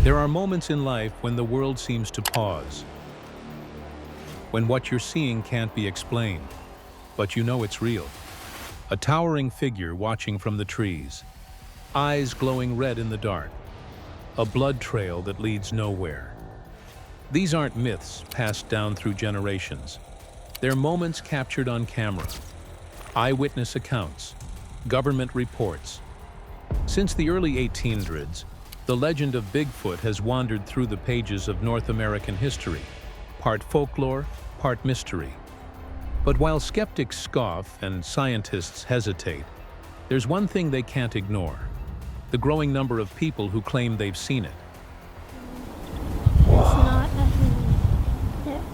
There are moments in life when the world seems to pause, when what you're seeing can't be explained, but you know it's real. A towering figure watching from the trees, eyes glowing red in the dark, a blood trail that leads nowhere. These aren't myths passed down through generations. They're moments captured on camera, eyewitness accounts, government reports. Since the early 1800s, the legend of Bigfoot has wandered through the pages of North American history, part folklore, part mystery. But while skeptics scoff and scientists hesitate, there's one thing they can't ignore: the growing number of people who claim they've seen it. It's not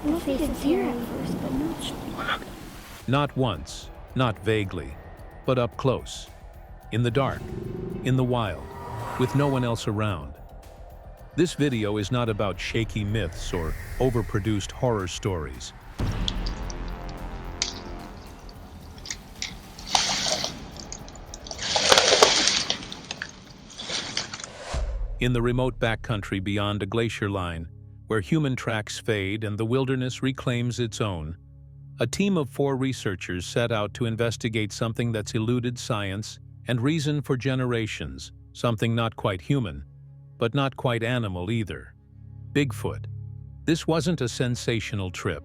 the face is here at first, but not. Not once, not vaguely, but up close, in the dark, in the wild, with no one else around. This video is not about shaky myths or overproduced horror stories. In the remote backcountry beyond a glacier line, where human tracks fade and the wilderness reclaims its own, a team of 4 researchers set out to investigate something that's eluded science and reason for generations, something not quite human, but not quite animal either: Bigfoot. This wasn't a sensational trip,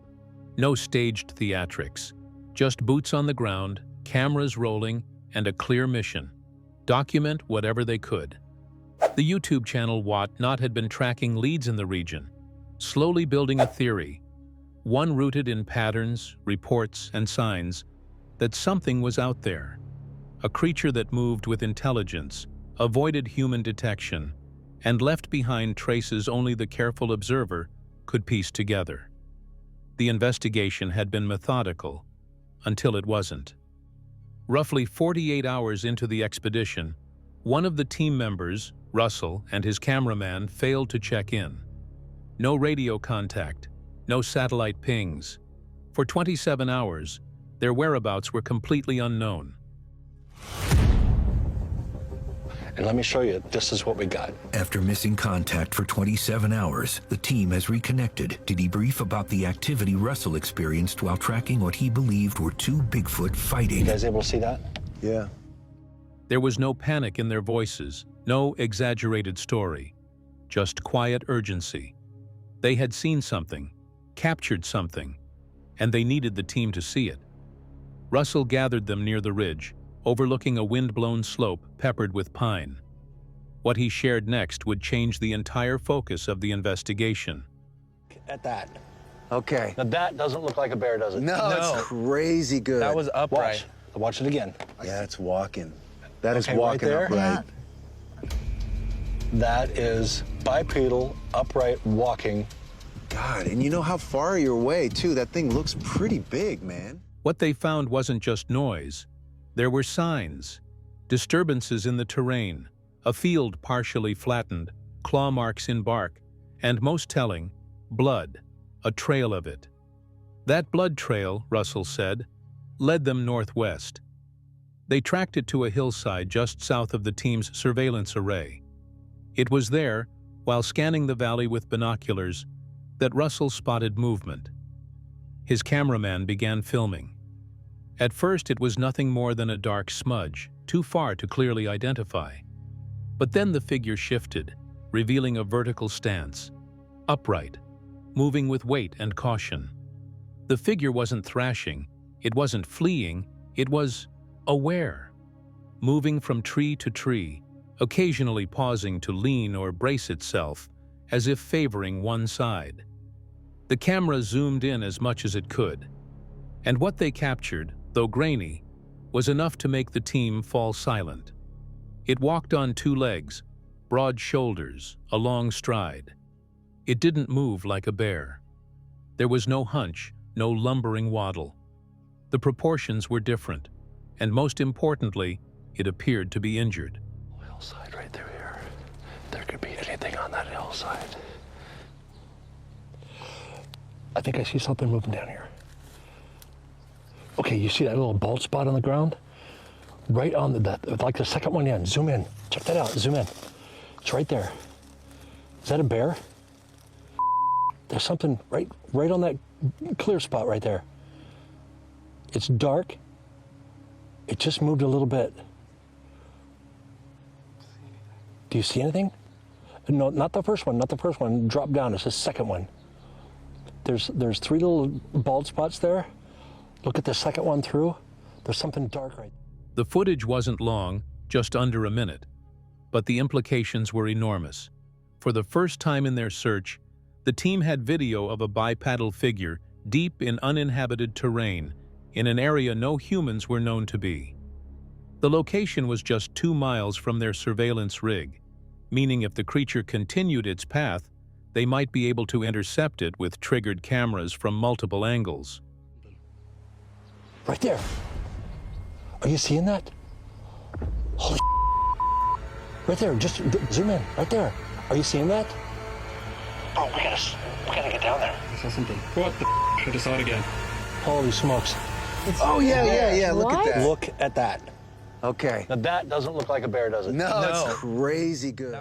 no staged theatrics, just boots on the ground, cameras rolling, and a clear mission: document whatever they could. The YouTube channel Whatnot had been tracking leads in the region, slowly building a theory, one rooted in patterns, reports, and signs that something was out there, a creature that moved with intelligence, avoided human detection, and left behind traces only the careful observer could piece together. The investigation had been methodical, until it wasn't. Roughly 48 hours into the expedition, one of the team members, Russell, and his cameraman failed to check in. No radio contact, no satellite pings. For 27 hours, their whereabouts were completely unknown. And let me show you, this is what we got. After missing contact for 27 hours, the team has reconnected to debrief about the activity Russell experienced while tracking what he believed were 2 Bigfoot fighting. You guys able to see that? Yeah. There was no panic in their voices, no exaggerated story, just quiet urgency. They had seen something, captured something, and they needed the team to see it. Russell gathered them near the ridge, overlooking a wind-blown slope peppered with pine. What he shared next would change the entire focus of the investigation. At that. Okay. Now that doesn't look like a bear, does it? No, it's crazy good. That was upright. Watch it again. Yeah, it's walking. That is Okay, walking right there? upright. That is bipedal, upright, walking. God, and you know how far you're away, too. That thing looks pretty big, man. What they found wasn't just noise. There were signs, disturbances in the terrain, a field partially flattened, claw marks in bark, and most telling, blood, a trail of it. That blood trail, Russell said, led them northwest. They tracked it to a hillside just south of the team's surveillance array. It was there, while scanning the valley with binoculars, that Russell spotted movement. His cameraman began filming. At first, it was nothing more than a dark smudge, too far to clearly identify. But then the figure shifted, revealing a vertical stance, upright, moving with weight and caution. The figure wasn't thrashing, it wasn't fleeing, it was aware, moving from tree to tree, occasionally pausing to lean or brace itself, as if favoring one side. The camera zoomed in as much as it could, and what they captured, though grainy, was enough to make the team fall silent. It walked on 2 legs, broad shoulders, a long stride. It didn't move like a bear. There was no hunch, no lumbering waddle. The proportions were different, and most importantly, it appeared to be injured. Hillside right through here. There could be anything on that hillside. I think I see something moving down here. Okay, you see that little bald spot on the ground? Right on like the second one in. Zoom in. Check that out. Zoom in. It's right there. Is that a bear? There's something right on that clear spot right there. It's dark. It just moved a little bit. Do you see anything? No, not the first one, not the first one. Drop down, it's the second one. There's 3 little bald spots there. Look at the second one through. There's something dark right there. The footage wasn't long, just under a minute, but the implications were enormous. For the first time in their search, the team had video of a bipedal figure deep in uninhabited terrain in an area no humans were known to be. The location was just 2 miles from their surveillance rig, meaning if the creature continued its path, they might be able to intercept it with triggered cameras from multiple angles. Right there. Are you seeing that? Holy right there, just zoom in, right there. Are you seeing that? Oh, we gotta get down there. I saw something. What the I just saw it again. Holy smokes. Oh, yeah. Look at that. Look at that. Okay. Now that doesn't look like a bear, does it? No, it's crazy good.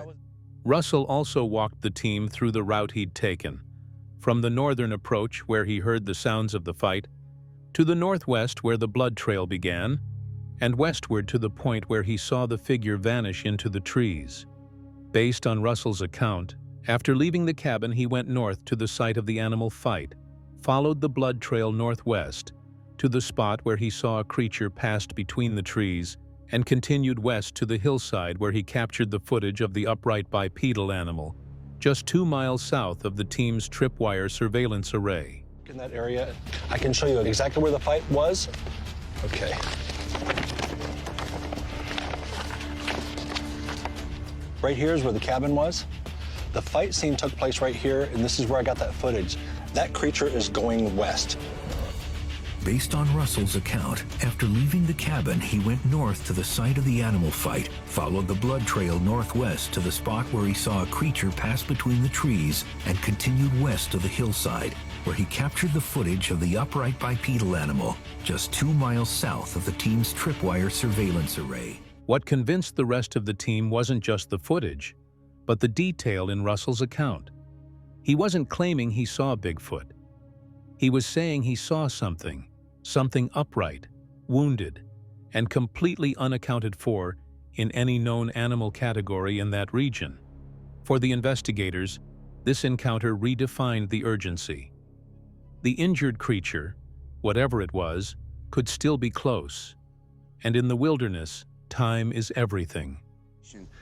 Russell also walked the team through the route he'd taken, from the northern approach where he heard the sounds of the fight, to the northwest where the blood trail began, and westward to the point where he saw the figure vanish into the trees. Based on Russell's account, after leaving the cabin he went north to the site of the animal fight, followed the blood trail northwest to the spot where he saw a creature passed between the trees, and continued west to the hillside where he captured the footage of the upright bipedal animal, just 2 miles south of the team's tripwire surveillance array. In that area, I can show you exactly where the fight was. Okay. Right here is where the cabin was. The fight scene took place right here, and this is where I got that footage. That creature is going west. Based on Russell's account, after leaving the cabin, he went north to the site of the animal fight, followed the blood trail northwest to the spot where he saw a creature pass between the trees, and continued west to the hillside, where he captured the footage of the upright bipedal animal, just 2 miles south of the team's tripwire surveillance array. What convinced the rest of the team wasn't just the footage, but the detail in Russell's account. He wasn't claiming he saw Bigfoot. He was saying he saw something upright, wounded, and completely unaccounted for in any known animal category in that region. For the investigators, this encounter redefined the urgency. The injured creature, whatever it was, could still be close. And in the wilderness, time is everything.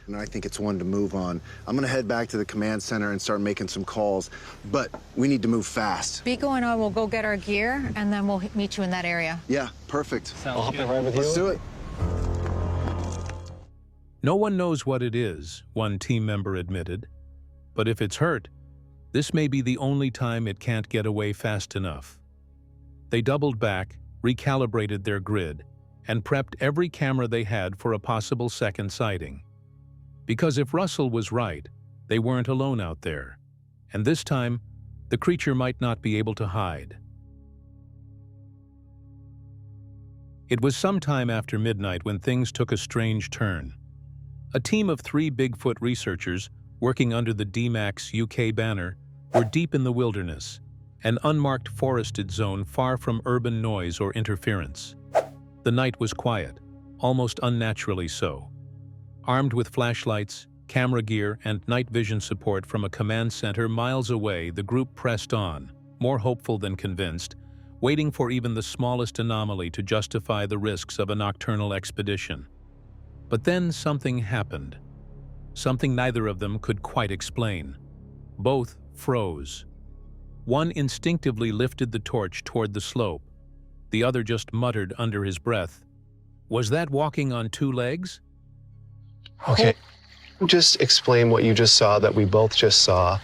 And I think it's one to move on. I'm gonna head back to the command center and start making some calls, but we need to move fast. Be going on, we'll go get our gear, and then we'll meet you in that area. Yeah, perfect. I'll hop in right with you. Let's do it. No one knows what it is, one team member admitted. But if it's hurt, this may be the only time it can't get away fast enough. They doubled back, recalibrated their grid, and prepped every camera they had for a possible second sighting. Because if Russell was right, they weren't alone out there. And this time, the creature might not be able to hide. It was sometime after midnight when things took a strange turn. A team of 3 Bigfoot researchers, working under the DMAX UK banner, were deep in the wilderness, an unmarked forested zone far from urban noise or interference. The night was quiet, almost unnaturally so. Armed with flashlights, camera gear, and night vision support from a command center miles away, the group pressed on, more hopeful than convinced, waiting for even the smallest anomaly to justify the risks of a nocturnal expedition. But then something happened. Something neither of them could quite explain. Both froze. One instinctively lifted the torch toward the slope. The other just muttered under his breath, "Was that walking on 2 legs?" Okay. Just explain what you just saw that we both just saw.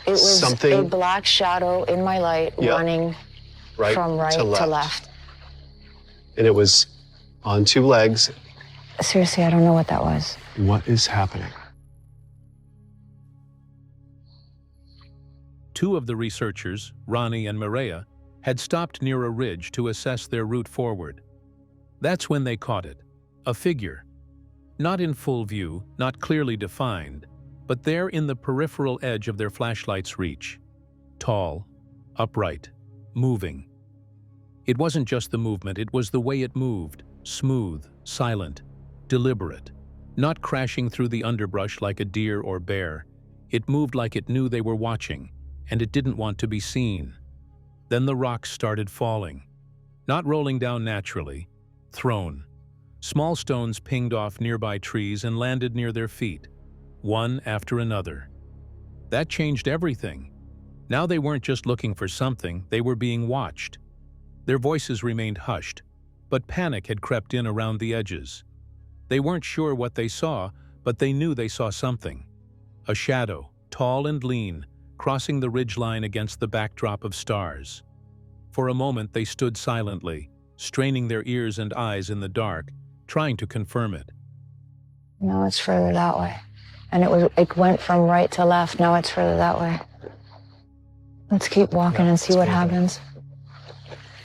It was something a black shadow in my light running right from right to left. And it was on 2 legs. Seriously, I don't know what that was. What is happening? 2 of the researchers, Ronnie and Maria, had stopped near a ridge to assess their route forward. That's when they caught it, a figure. Not in full view, not clearly defined, but there in the peripheral edge of their flashlight's reach. Tall, upright, moving. It wasn't just the movement, it was the way it moved, smooth, silent, deliberate, not crashing through the underbrush like a deer or bear. It moved like it knew they were watching, and it didn't want to be seen. Then the rocks started falling, not rolling down naturally, thrown. Small stones pinged off nearby trees and landed near their feet, one after another. That changed everything. Now they weren't just looking for something, they were being watched. Their voices remained hushed, but panic had crept in around the edges. They weren't sure what they saw, but they knew they saw something. A shadow, tall and lean, crossing the ridgeline against the backdrop of stars. For a moment they stood silently, straining their ears and eyes in the dark, trying to confirm it. No, it's further that way. And it went from right to left. Now it's further that way. Let's keep walking and see what happens.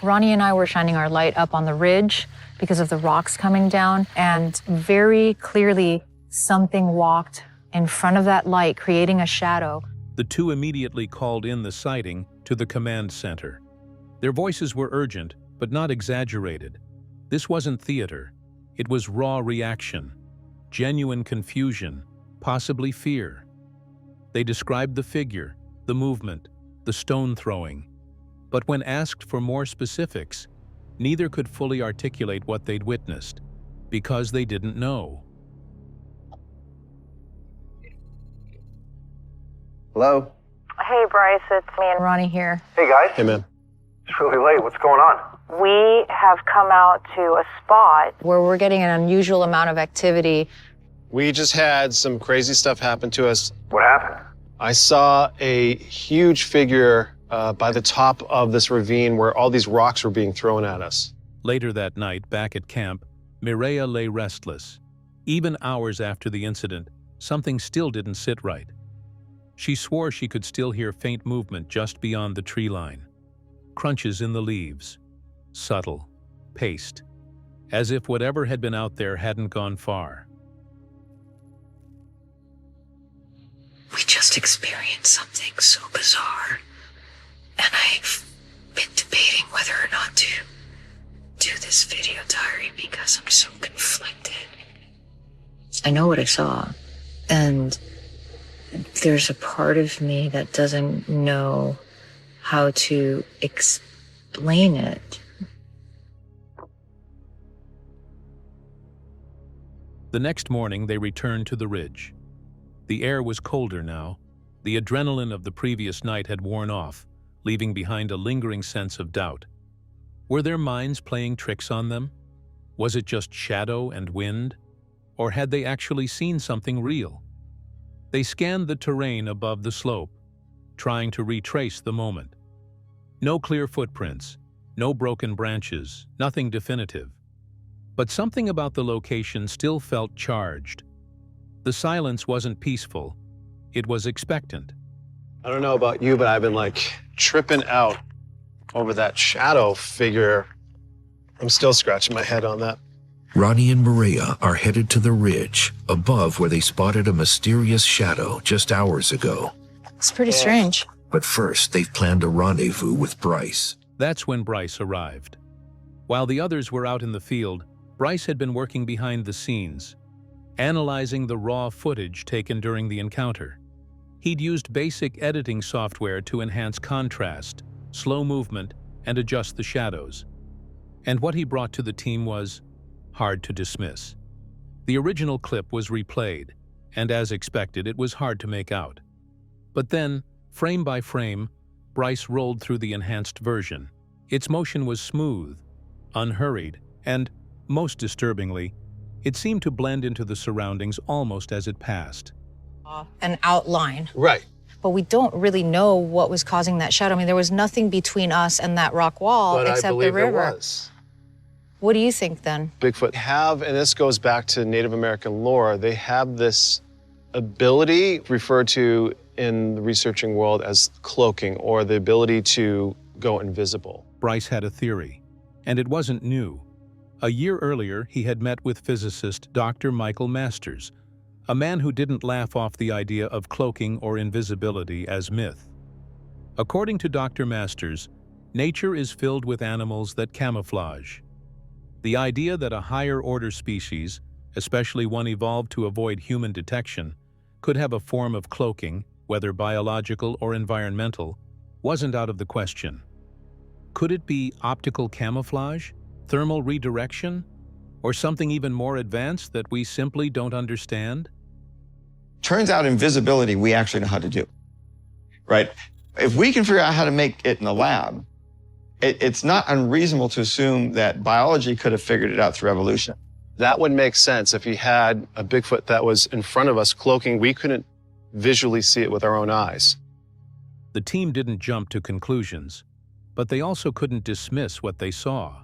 Ronnie and I were shining our light up on the ridge because of the rocks coming down, and very clearly something walked in front of that light, creating a shadow. The two immediately called in the sighting to the command center. Their voices were urgent, but not exaggerated. This wasn't theater. It was raw reaction, genuine confusion, possibly fear. They described the figure, the movement, the stone throwing. But when asked for more specifics, neither could fully articulate what they'd witnessed, because they didn't know. Hello? Hey, Bryce, it's me and Ronnie here. Hey, guys. Hey, man. It's really late. What's going on? We have come out to a spot where we're getting an unusual amount of activity. We just had some crazy stuff happen to us. What happened? I saw a huge figure by the top of this ravine where all these rocks were being thrown at us. Later that night, back at camp, Mireya lay restless. Even hours after the incident, something still didn't sit right. She swore she could still hear faint movement just beyond the tree line. Crunches in the leaves. Subtle. Paced. As if whatever had been out there hadn't gone far. We just experienced something so bizarre. And I've been debating whether or not to do this video diary because I'm so conflicted. I know what I saw, and there's a part of me that doesn't know how to explain it. The next morning, they returned to the ridge. The air was colder now. The adrenaline of the previous night had worn off, leaving behind a lingering sense of doubt. Were their minds playing tricks on them? Was it just shadow and wind? Or had they actually seen something real? They scanned the terrain above the slope, trying to retrace the moment. No clear footprints, no broken branches, nothing definitive. But something about the location still felt charged. The silence wasn't peaceful, it was expectant. I don't know about you, but I've been tripping out over that shadow figure. I'm still scratching my head on that. Ronnie and Maria are headed to the ridge above where they spotted a mysterious shadow just hours ago. It's pretty strange. But first, they've planned a rendezvous with Bryce. That's when Bryce arrived. While the others were out in the field, Bryce had been working behind the scenes, analyzing the raw footage taken during the encounter. He'd used basic editing software to enhance contrast, slow movement, and adjust the shadows. And what he brought to the team was hard to dismiss. The original clip was replayed, and as expected, it was hard to make out. But then, frame by frame, Bryce rolled through the enhanced version. Its motion was smooth, unhurried, and, most disturbingly, it seemed to blend into the surroundings almost as it passed. An outline. Right. But we don't really know what was causing that shadow. I mean, there was nothing between us and that rock wall But except I believe the river. there was. What do you think then? Bigfoot have, and this goes back to Native American lore, they have this ability referred to in the researching world as cloaking, or the ability to go invisible. Bryce had a theory, and it wasn't new. A year earlier, he had met with physicist Dr. Michael Masters, a man who didn't laugh off the idea of cloaking or invisibility as myth. According to Dr. Masters, nature is filled with animals that camouflage. The idea that a higher-order species, especially one evolved to avoid human detection, could have a form of cloaking, whether biological or environmental, wasn't out of the question. Could it be optical camouflage, thermal redirection, or something even more advanced that we simply don't understand? Turns out invisibility we actually know how to do, right? If we can figure out how to make it in the lab, it's not unreasonable to assume that biology could have figured it out through evolution. That would make sense if you had a Bigfoot that was in front of us cloaking. We couldn't visually see it with our own eyes. The team didn't jump to conclusions, but they also couldn't dismiss what they saw.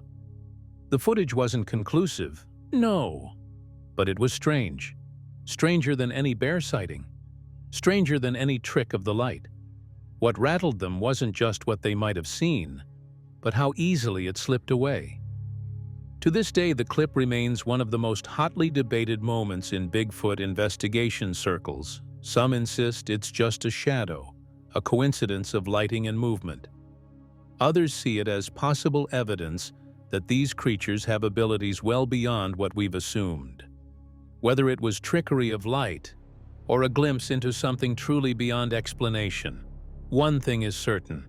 The footage wasn't conclusive, no, but it was strange. Stranger than any bear sighting. Stranger than any trick of the light. What rattled them wasn't just what they might have seen, but how easily it slipped away. To this day, the clip remains one of the most hotly debated moments in Bigfoot investigation circles. Some insist it's just a shadow, a coincidence of lighting and movement. Others see it as possible evidence that these creatures have abilities well beyond what we've assumed. Whether it was trickery of light or a glimpse into something truly beyond explanation, one thing is certain: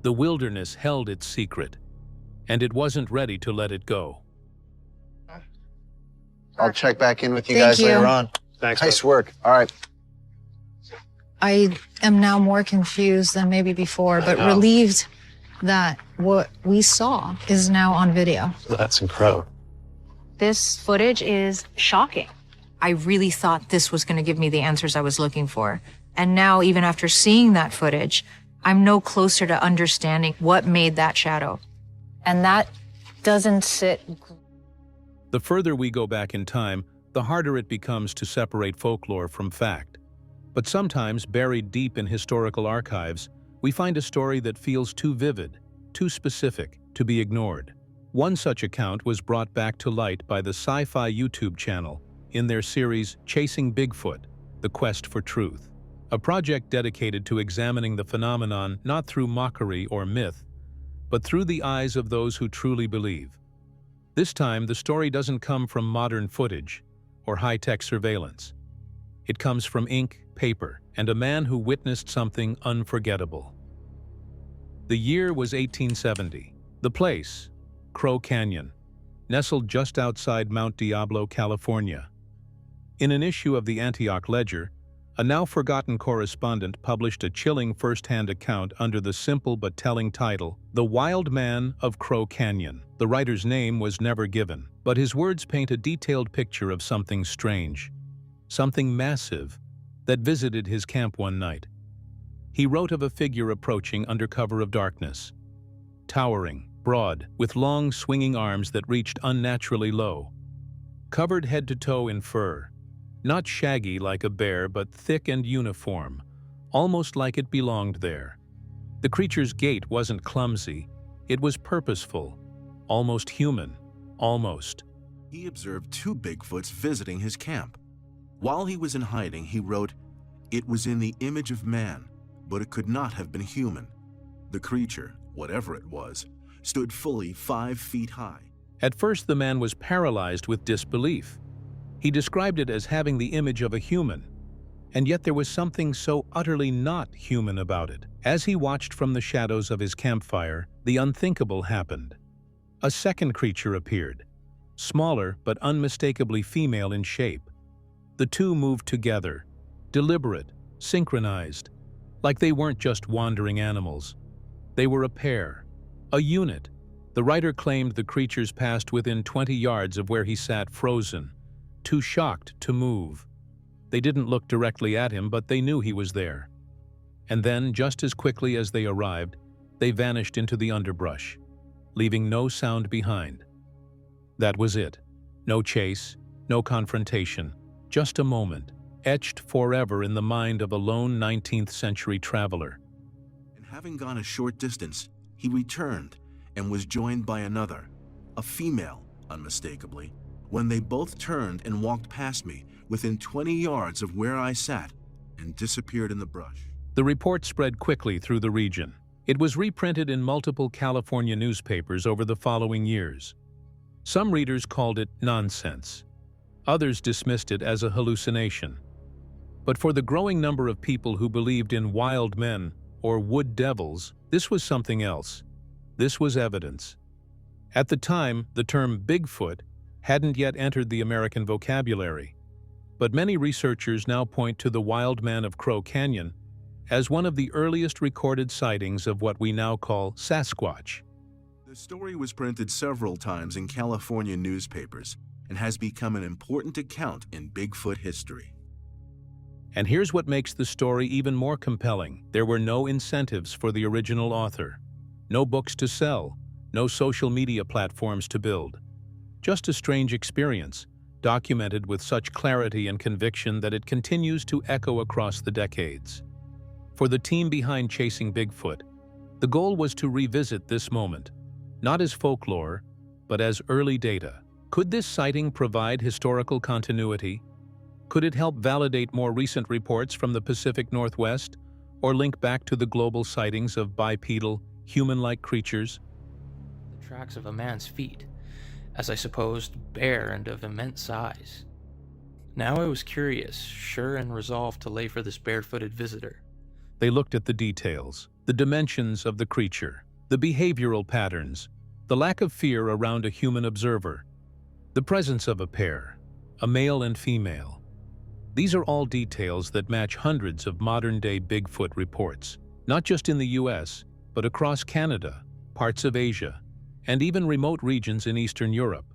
the wilderness held its secret, and it wasn't ready to let it go. I'll check back in with you Thank guys you. later on. Thanks. Nice work. All right. I am now more confused than maybe before, but relieved that what we saw is now on video. That's incredible. This footage is shocking. I really thought this was going to give me the answers I was looking for. And now, even after seeing that footage, I'm no closer to understanding what made that shadow. And that doesn't sit. The further we go back in time, the harder it becomes to separate folklore from fact. But sometimes, buried deep in historical archives, we find a story that feels too vivid, too specific, to be ignored. One such account was brought back to light by the Sci-Fi YouTube channel in their series Chasing Bigfoot: The Quest for Truth, a project dedicated to examining the phenomenon not through mockery or myth, but through the eyes of those who truly believe. This time, the story doesn't come from modern footage or high-tech surveillance. It comes from ink, paper, and a man who witnessed something unforgettable. The year was 1870. The place, Crow Canyon, nestled just outside Mount Diablo, California. In an issue of the Antioch Ledger, a now-forgotten correspondent published a chilling first-hand account under the simple but telling title, The Wild Man of Crow Canyon. The writer's name was never given, but his words paint a detailed picture of something strange, something massive, that visited his camp one night. He wrote of a figure approaching under cover of darkness, towering, broad, with long swinging arms that reached unnaturally low, covered head to toe in fur, not shaggy like a bear but thick and uniform, almost like it belonged there. The creature's gait wasn't clumsy, it was purposeful, almost human, almost. He observed two Bigfoots visiting his camp. While he was in hiding, he wrote, "It was in the image of man, but it could not have been human. The creature, whatever it was, stood fully 5 feet high." At first, the man was paralyzed with disbelief. He described it as having the image of a human, and yet there was something so utterly not human about it. As he watched from the shadows of his campfire, the unthinkable happened. A second creature appeared, smaller but unmistakably female in shape. The two moved together, deliberate, synchronized, like they weren't just wandering animals. They were a pair, a unit. The writer claimed the creatures passed within 20 yards of where he sat frozen, too shocked to move. They didn't look directly at him, but they knew he was there. And then, just as quickly as they arrived, they vanished into the underbrush, leaving no sound behind. That was it. No chase, no confrontation, just a moment, etched forever in the mind of a lone 19th century traveler. And having gone a short distance, he returned and was joined by another, a female, unmistakably, when they both turned and walked past me within 20 yards of where I sat and disappeared in the brush. The report spread quickly through the region. It was reprinted in multiple California newspapers over the following years. Some readers called it nonsense. Others dismissed it as a hallucination. But for the growing number of people who believed in wild men or wood devils, this was something else. This was evidence. At the time, the term Bigfoot hadn't yet entered the American vocabulary, but many researchers now point to the wild man of Crow Canyon as one of the earliest recorded sightings of what we now call Sasquatch. The story was printed several times in California newspapers and has become an important account in Bigfoot history. And here's what makes the story even more compelling. There were no incentives for the original author, no books to sell, no social media platforms to build. Just a strange experience, documented with such clarity and conviction that it continues to echo across the decades. For the team behind Chasing Bigfoot, the goal was to revisit this moment, not as folklore, but as early data. Could this sighting provide historical continuity? Could it help validate more recent reports from the Pacific Northwest, or link back to the global sightings of bipedal, human-like creatures? The tracks of a man's feet, as I supposed, bare and of immense size. Now I was curious, sure and resolved to lay for this barefooted visitor. They looked at the details, the dimensions of the creature, the behavioral patterns, the lack of fear around a human observer, the presence of a pair, a male and female. These are all details that match hundreds of modern-day Bigfoot reports, not just in the US, but across Canada, parts of Asia, and even remote regions in Eastern Europe.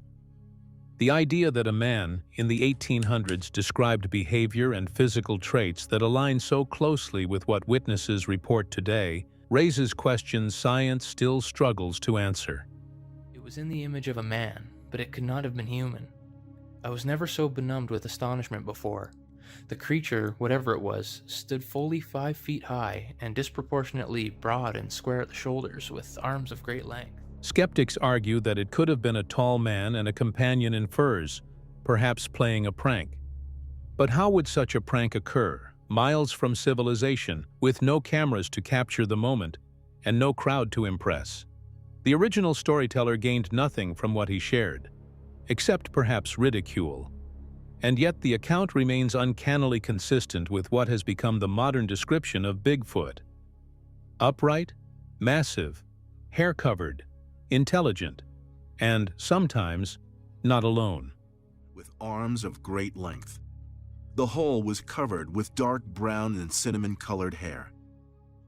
The idea that a man in the 1800s described behavior and physical traits that align so closely with what witnesses report today raises questions science still struggles to answer. It was in the image of a man, but it could not have been human. I was never so benumbed with astonishment before. The creature, whatever it was, stood fully 5 feet high and disproportionately broad and square at the shoulders, with arms of great length. Skeptics argue that it could have been a tall man and a companion in furs, perhaps playing a prank. But how would such a prank occur, miles from civilization, with no cameras to capture the moment, and no crowd to impress? The original storyteller gained nothing from what he shared, except perhaps ridicule. And yet the account remains uncannily consistent with what has become the modern description of Bigfoot. Upright, massive, hair-covered, intelligent, and sometimes not alone. With arms of great length. The whole was covered with dark brown and cinnamon-colored hair.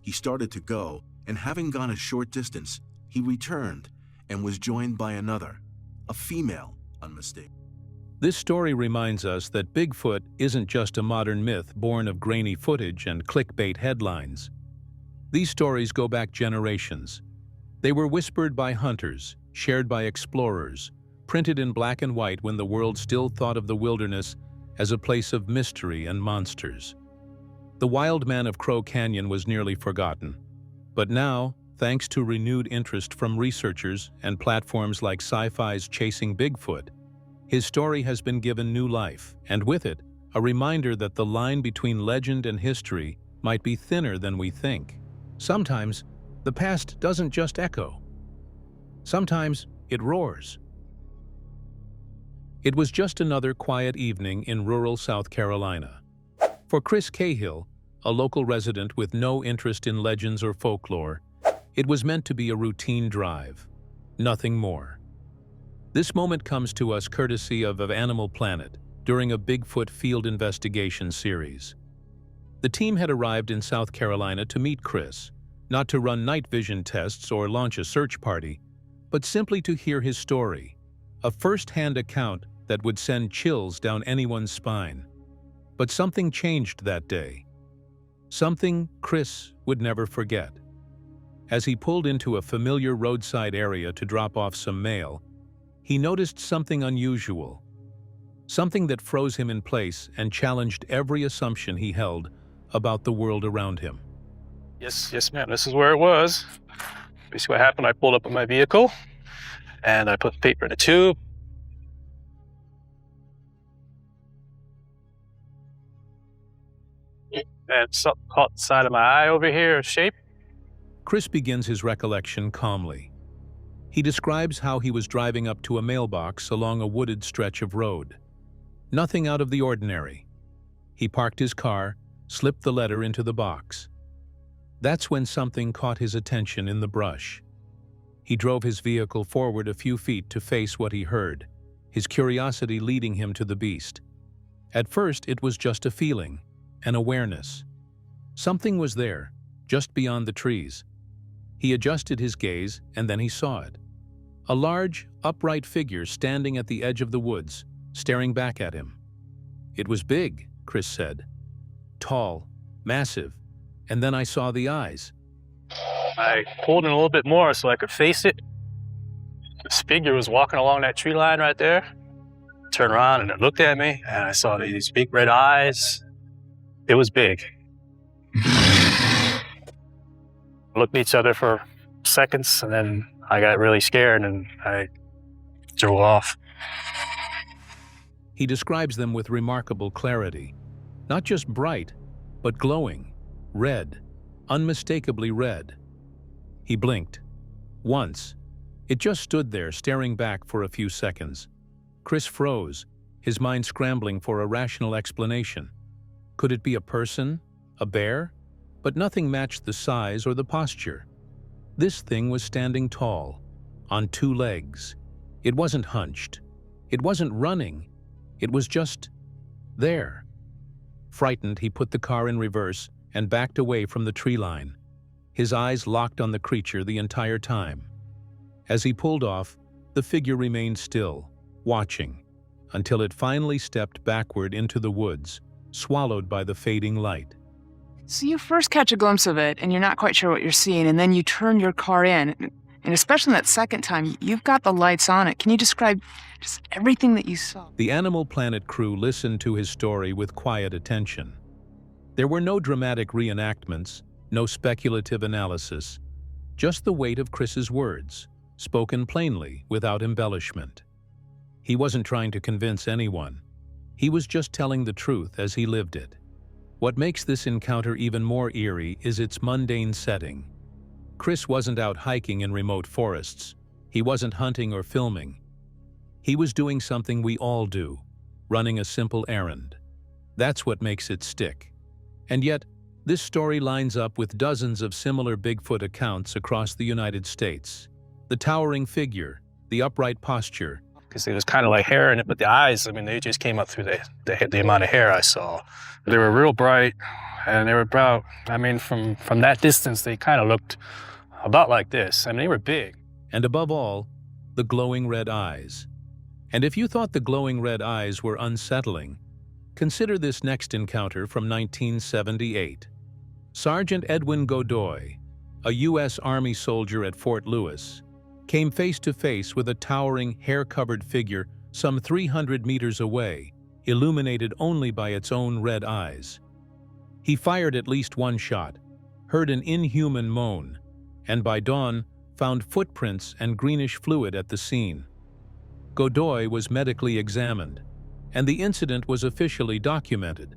He started to go, and having gone a short distance, he returned and was joined by another, a female, unmistakable. This story reminds us that Bigfoot isn't just a modern myth born of grainy footage and clickbait headlines. These stories go back generations. They were whispered by hunters, shared by explorers, printed in black and white when the world still thought of the wilderness as a place of mystery and monsters. The wild man of Crow Canyon was nearly forgotten. But now, thanks to renewed interest from researchers and platforms like Sci-Fi's Chasing Bigfoot, his story has been given new life, and with it, a reminder that the line between legend and history might be thinner than we think. Sometimes, the past doesn't just echo. Sometimes, it roars. It was just another quiet evening in rural South Carolina. For Chris Cahill, a local resident with no interest in legends or folklore, it was meant to be a routine drive, nothing more. This moment comes to us courtesy of Animal Planet during a Bigfoot field investigation series. The team had arrived in South Carolina to meet Chris, not to run night vision tests or launch a search party, but simply to hear his story, a first-hand account that would send chills down anyone's spine. But something changed that day. Something Chris would never forget. As he pulled into a familiar roadside area to drop off some mail, he noticed something unusual, something that froze him in place and challenged every assumption he held about the world around him. Yes, ma'am. This is where it was. Basically what happened, I pulled up in my vehicle and I put the paper in a tube. and something caught the side of my eye over here, shape. Chris begins his recollection calmly. He describes how he was driving up to a mailbox along a wooded stretch of road. Nothing out of the ordinary. He parked his car, slipped the letter into the box. That's when something caught his attention in the brush. He drove his vehicle forward a few feet to face what he heard, his curiosity leading him to the beast. At first, it was just a feeling, an awareness. Something was there, just beyond the trees. He adjusted his gaze, and then he saw it. A large, upright figure standing at the edge of the woods, staring back at him. It was big, Chris said. Tall, massive, and then I saw the eyes. I pulled in a little bit more so I could face it. This figure was walking along that tree line right there. Turned around and it looked at me, and I saw these big red eyes. It was big. Looked at each other for seconds, and then I got really scared and I drove off. He describes them with remarkable clarity. Not just bright, but glowing, red, unmistakably red. He blinked. Once. It just stood there, staring back for a few seconds. Chris froze, his mind scrambling for a rational explanation. Could it be a person? A bear? But nothing matched the size or the posture. This thing was standing tall, on two legs. It wasn't hunched. It wasn't running. It was just there. Frightened, he put the car in reverse and backed away from the tree line. His eyes locked on the creature the entire time. As he pulled off, the figure remained still, watching, until it finally stepped backward into the woods, swallowed by the fading light. So you first catch a glimpse of it, and you're not quite sure what you're seeing, and then you turn your car in, and especially that second time, you've got the lights on it. Can you describe just everything that you saw? The Animal Planet crew listened to his story with quiet attention. There were no dramatic reenactments, no speculative analysis, just the weight of Chris's words, spoken plainly without embellishment. He wasn't trying to convince anyone. He was just telling the truth as he lived it. What makes this encounter even more eerie is its mundane setting. Chris wasn't out hiking in remote forests. He wasn't hunting or filming. He was doing something we all do, running a simple errand. That's what makes it stick. And yet, this story lines up with dozens of similar Bigfoot accounts across the United States. The towering figure, the upright posture. Because it was kind of like hair in it, but the eyes, I mean, they just came up through the amount of hair I saw. They were real bright, and they were about, I mean, from that distance, they kind of looked about like this. I mean, they were big. And above all, the glowing red eyes. And if you thought the glowing red eyes were unsettling, consider this next encounter from 1978. Sergeant Edwin Godoy, a U.S. Army soldier at Fort Lewis, came face to face with a towering, hair-covered figure some 300 meters away, illuminated only by its own red eyes. He fired at least one shot, heard an inhuman moan, and by dawn found footprints and greenish fluid at the scene. Godoy was medically examined, and the incident was officially documented,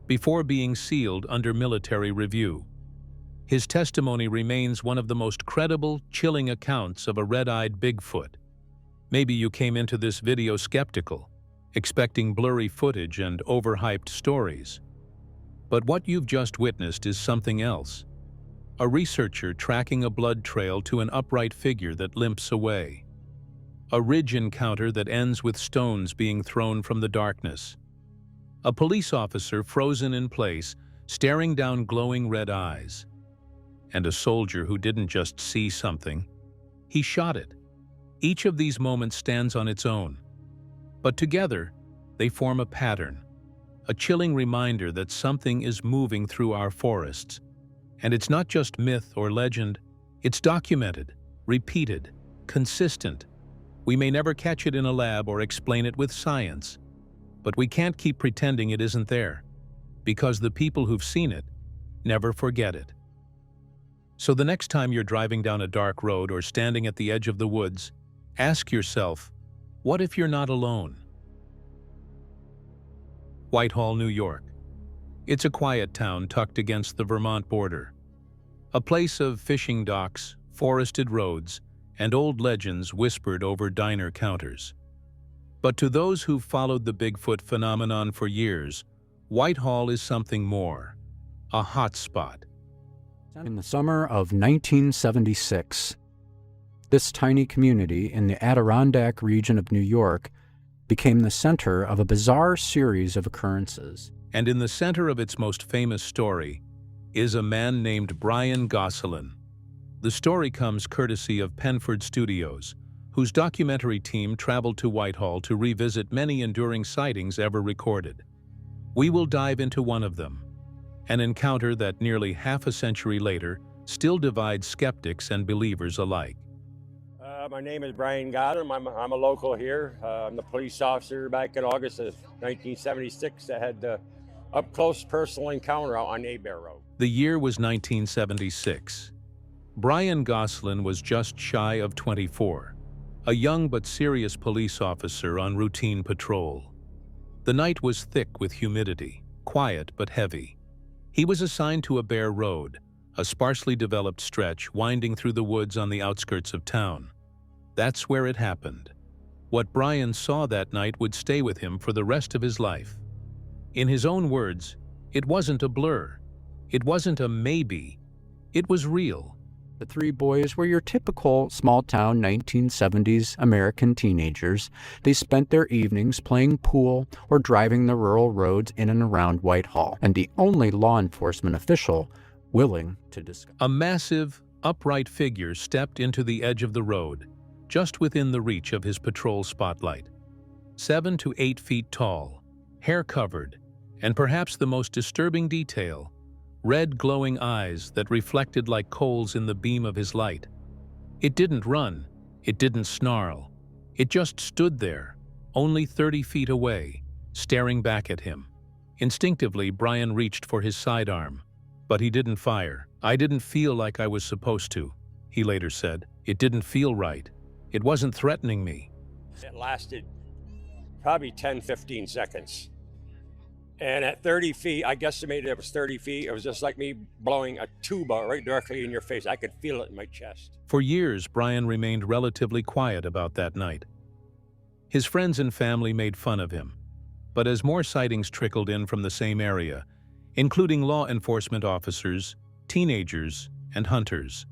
before being sealed under military review. His testimony remains one of the most credible, chilling accounts of a red-eyed Bigfoot. Maybe you came into this video skeptical, expecting blurry footage and overhyped stories. But what you've just witnessed is something else. A researcher tracking a blood trail to an upright figure that limps away. A ridge encounter that ends with stones being thrown from the darkness. A police officer frozen in place, staring down glowing red eyes. And a soldier who didn't just see something, he shot it. Each of these moments stands on its own. But together, they form a pattern, a chilling reminder that something is moving through our forests. And it's not just myth or legend, it's documented, repeated, consistent. We may never catch it in a lab or explain it with science, but we can't keep pretending it isn't there, because the people who've seen it never forget it. So the next time you're driving down a dark road or standing at the edge of the woods, ask yourself, what if you're not alone? Whitehall, New York. It's a quiet town tucked against the Vermont border. A place of fishing docks, forested roads, and old legends whispered over diner counters. But to those who've followed the Bigfoot phenomenon for years, Whitehall is something more. A hot spot. In the summer of 1976, this tiny community in the Adirondack region of New York became the center of a bizarre series of occurrences. And in the center of its most famous story is a man named Brian Gosselin. The story comes courtesy of Penford Studios, whose documentary team traveled to Whitehall to revisit many enduring sightings ever recorded. We will dive into one of them, an encounter that nearly half a century later still divides skeptics and believers alike. My name is Brian Gosselin. I'm a local here. I'm the police officer back in August of 1976 that had the up-close personal encounter out on Bear Road. The year was 1976. Brian Gosselin was just shy of 24, a young but serious police officer on routine patrol. The night was thick with humidity, quiet but heavy. He was assigned to a Bear Road, a sparsely developed stretch winding through the woods on the outskirts of town. That's where it happened. What Brian saw that night would stay with him for the rest of his life. In his own words, it wasn't a blur. It wasn't a maybe. It was real. The three boys were your typical small-town 1970s American teenagers. They spent their evenings playing pool or driving the rural roads in and around Whitehall, and the only law enforcement official willing to discuss. A massive, upright figure stepped into the edge of the road, just within the reach of his patrol spotlight. 7 to 8 feet tall, hair covered, and perhaps the most disturbing detail, red glowing eyes that reflected like coals in the beam of his light. It didn't run, it didn't snarl, it just stood there, only 30 feet away, staring back at him. Instinctively, Brian reached for his sidearm, but he didn't fire. "I didn't feel like I was supposed to," he later said. "It didn't feel right. It wasn't threatening me." It lasted probably 10, 15 seconds. And at 30 feet, I guesstimated it was 30 feet. It was just like me blowing a tuba right directly in your face. I could feel it in my chest. For years, Brian remained relatively quiet about that night. His friends and family made fun of him. But as more sightings trickled in from the same area, including law enforcement officers, teenagers, and hunters,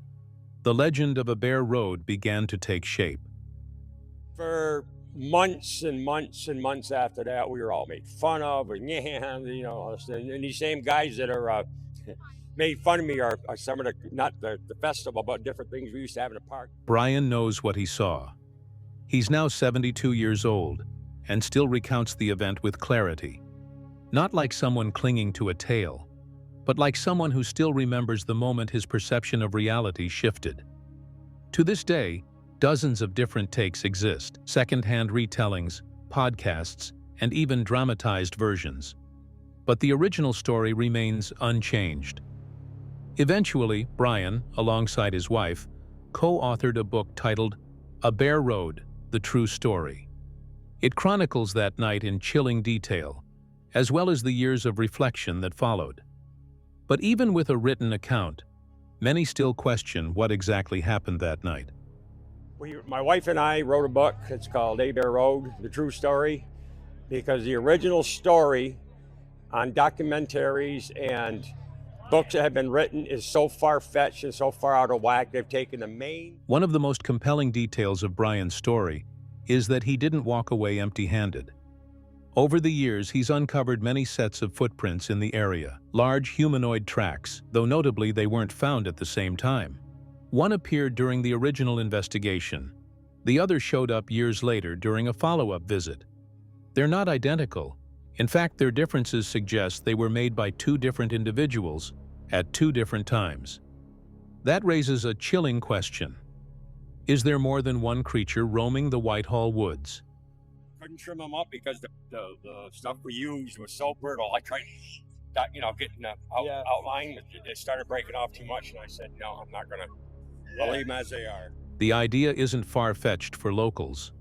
the legend of a Bear Road began to take shape. For months and months and months after that, we were all made fun of, and and these same guys that are made fun of me are some of the, not the festival, but different things we used to have in the park. Brian knows what he saw. He's now 72 years old and still recounts the event with clarity. Not like someone clinging to a tale, but like someone who still remembers the moment his perception of reality shifted. To this day, dozens of different takes exist, second-hand retellings, podcasts, and even dramatized versions. But the original story remains unchanged. Eventually, Brian, alongside his wife, co-authored a book titled A Bear Road, The True Story. It chronicles that night in chilling detail, as well as the years of reflection that followed. But even with a written account, many still question what exactly happened that night. My wife and I wrote a book. It's called Bear Road, The True Story, because the original story on documentaries and books that have been written is so far-fetched and so far out of whack. They've taken the main... One of the most compelling details of Brian's story is that he didn't walk away empty-handed. Over the years, he's uncovered many sets of footprints in the area, large humanoid tracks, though notably they weren't found at the same time. One appeared during the original investigation. The other showed up years later during a follow-up visit. They're not identical. In fact, their differences suggest they were made by two different individuals at two different times. That raises a chilling question. Is there more than one creature roaming the Whitehall woods? Couldn't trim them up because the stuff we used was so brittle. I tried, getting the outline. It started breaking off too much, and I said, no, I'm not going to believe them as they are. The idea isn't far-fetched for locals.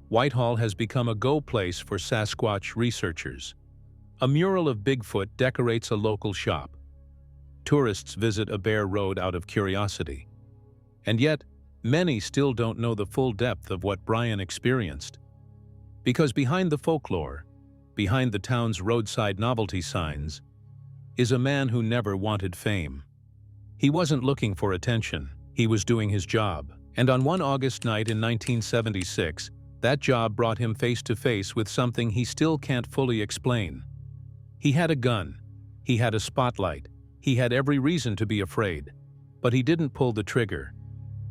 Whitehall has become a go place for Sasquatch researchers. A mural of Bigfoot decorates a local shop. Tourists visit a bare road out of curiosity. And yet, many still don't know the full depth of what Brian experienced. Because behind the folklore, behind the town's roadside novelty signs, is a man who never wanted fame. He wasn't looking for attention, he was doing his job. And on one August night in 1976, that job brought him face to face with something he still can't fully explain. He had a gun, he had a spotlight, he had every reason to be afraid, but he didn't pull the trigger.